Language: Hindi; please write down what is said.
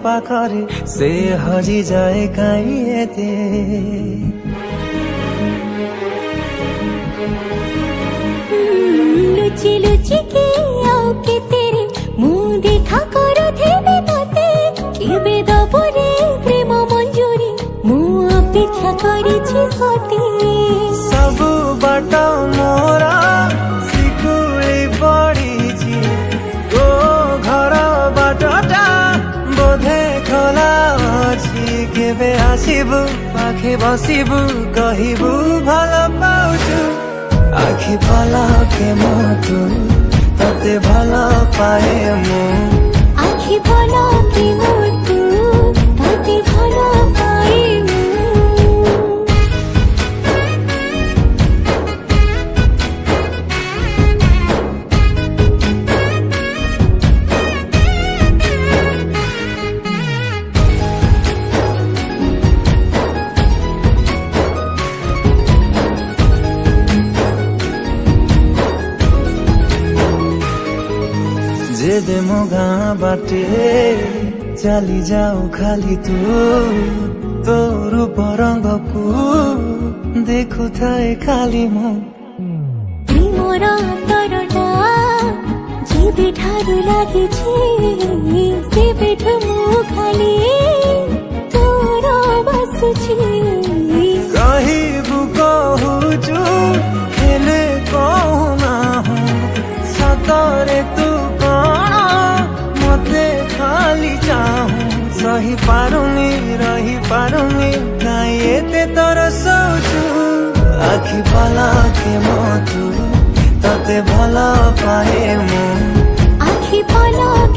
पाखरे से हजी जाए कहीं ते लुची लुची के आओ के तेरे मुंह देखा करो थे तोते केबे दबरे प्रेम मंजूरी मुंह अपेक्षा करी सती सब बाट मोरा सिकुड़ी पड़ी तो घर बाटटा बोधे खोला अच्छी केबे आसबू पाखे बसबू कहबू भल पाउछु आखि पलके मोटू तते भल पाए मु आखि पलके मोटू तते भल पाए मु दे मो गाँ बाटे चली जाऊ खाली तो रूप रंग को देखु थाए खाली मो मोर तरटा जे ठारू लागे से बेठ मु खाली तोर बसुछि कहबू कहूचु हेले कहूना सतरे तू खाली चाहूं सही पारुनी रही पारुनी काई एते तोर सोचू आखि पलके मोटू तते भल पाए मु आखि पलके